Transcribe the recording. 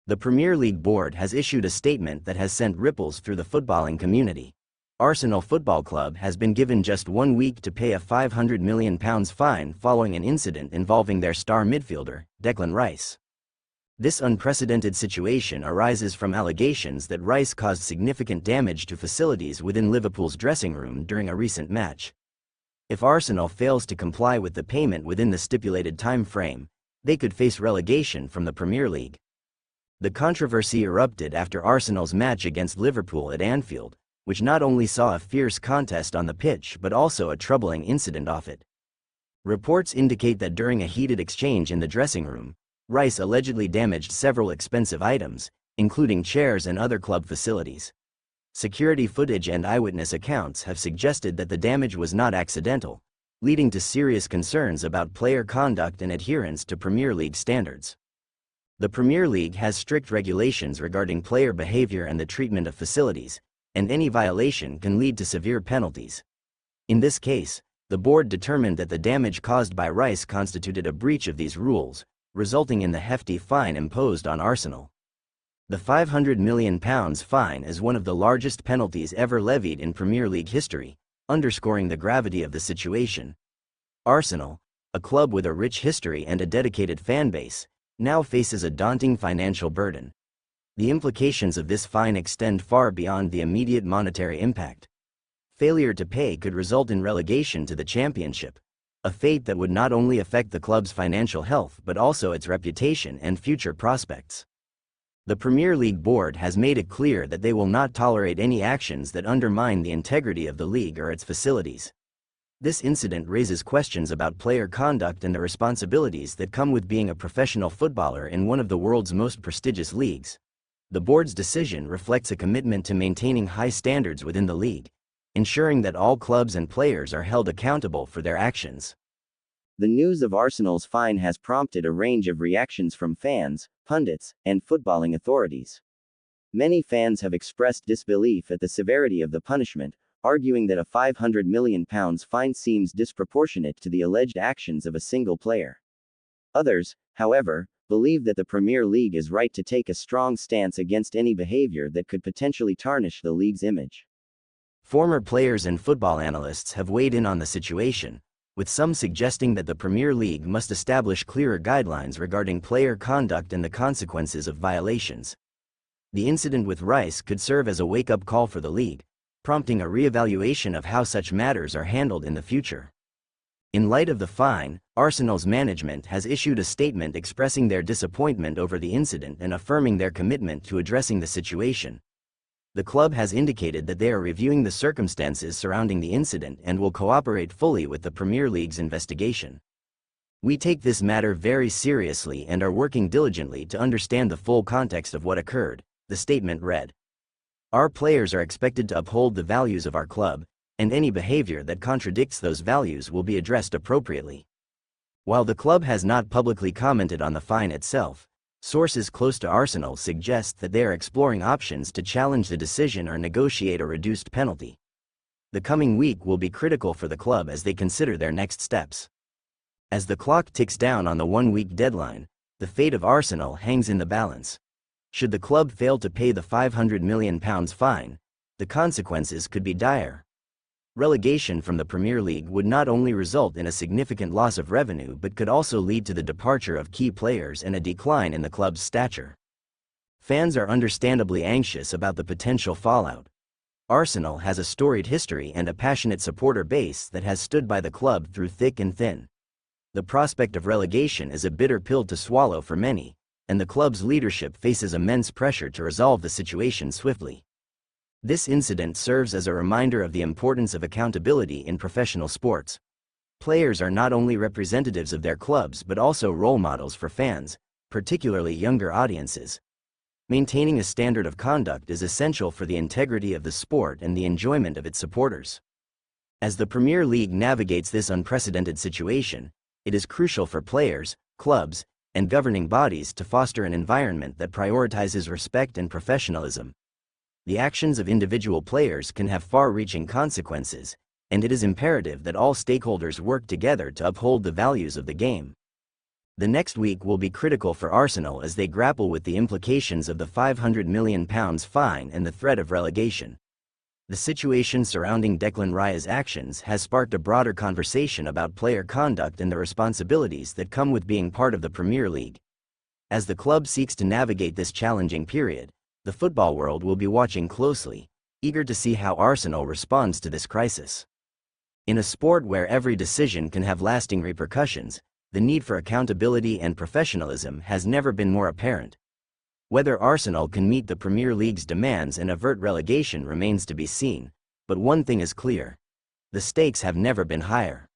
The Premier League board has issued a statement that has sent ripples through the footballing community. Arsenal Football Club has been given just 1 week to pay a £500 million fine following an incident involving their star midfielder, Declan Rice. This unprecedented situation arises from allegations that Rice caused significant damage to facilities within Liverpool's dressing room during a recent match. If Arsenal fails to comply with the payment within the stipulated time frame, they could face relegation from the Premier League. The controversy erupted after Arsenal's match against Liverpool at Anfield, which not only saw a fierce contest on the pitch but also a troubling incident off it. Reports indicate that during a heated exchange in the dressing room, Rice allegedly damaged several expensive items, including chairs and other club facilities. Security footage and eyewitness accounts have suggested that the damage was not accidental, leading to serious concerns about player conduct and adherence to Premier League standards. The Premier League has strict regulations regarding player behavior and the treatment of facilities, and any violation can lead to severe penalties. In this case, the board determined that the damage caused by Rice constituted a breach of these rules, resulting in the hefty fine imposed on Arsenal. The £500 million fine is one of the largest penalties ever levied in Premier League history, underscoring the gravity of the situation. Arsenal, a club with a rich history and a dedicated fan base, now faces a daunting financial burden. The implications of this fine extend far beyond the immediate monetary impact. Failure to pay could result in relegation to the Championship, a fate that would not only affect the club's financial health but also its reputation and future prospects. The Premier League board has made it clear that they will not tolerate any actions that undermine the integrity of the league or its facilities. This incident raises questions about player conduct and the responsibilities that come with being a professional footballer in one of the world's most prestigious leagues. The board's decision reflects a commitment to maintaining high standards within the league, ensuring that all clubs and players are held accountable for their actions. The news of Arsenal's fine has prompted a range of reactions from fans, pundits, and footballing authorities. Many fans have expressed disbelief at the severity of the punishment, arguing that a £500 million fine seems disproportionate to the alleged actions of a single player. Others, however, believe that the Premier League is right to take a strong stance against any behavior that could potentially tarnish the league's image. Former players and football analysts have weighed in on the situation, with some suggesting that the Premier League must establish clearer guidelines regarding player conduct and the consequences of violations. The incident with Rice could serve as a wake-up call for the league, prompting a re-evaluation of how such matters are handled in the future. In light of the fine, Arsenal's management has issued a statement expressing their disappointment over the incident and affirming their commitment to addressing the situation. The club has indicated that they are reviewing the circumstances surrounding the incident and will cooperate fully with the Premier League's investigation. "We take this matter very seriously and are working diligently to understand the full context of what occurred," the statement read. "Our players are expected to uphold the values of our club, and any behavior that contradicts those values will be addressed appropriately." While the club has not publicly commented on the fine itself, sources close to Arsenal suggest that they are exploring options to challenge the decision or negotiate a reduced penalty. The coming week will be critical for the club as they consider their next steps. As the clock ticks down on the 1-week deadline, the fate of Arsenal hangs in the balance. Should the club fail to pay the £500 million fine, the consequences could be dire. Relegation from the Premier League would not only result in a significant loss of revenue but could also lead to the departure of key players and a decline in the club's stature. Fans are understandably anxious about the potential fallout. Arsenal has a storied history and a passionate supporter base that has stood by the club through thick and thin. The prospect of relegation is a bitter pill to swallow for many, and the club's leadership faces immense pressure to resolve the situation swiftly. This incident serves as a reminder of the importance of accountability in professional sports. Players are not only representatives of their clubs but also role models for fans, particularly younger audiences. Maintaining a standard of conduct is essential for the integrity of the sport and the enjoyment of its supporters. As the Premier League navigates this unprecedented situation, it is crucial for players, clubs, and governing bodies to foster an environment that prioritizes respect and professionalism. The actions of individual players can have far-reaching consequences, and it is imperative that all stakeholders work together to uphold the values of the game. The next week will be critical for Arsenal as they grapple with the implications of the £500 million fine and the threat of relegation. The situation surrounding Declan Rice's actions has sparked a broader conversation about player conduct and the responsibilities that come with being part of the Premier League. As the club seeks to navigate this challenging period, the football world will be watching closely, eager to see how Arsenal responds to this crisis. In a sport where every decision can have lasting repercussions, the need for accountability and professionalism has never been more apparent. Whether Arsenal can meet the Premier League's demands and avert relegation remains to be seen, but one thing is clear: the stakes have never been higher.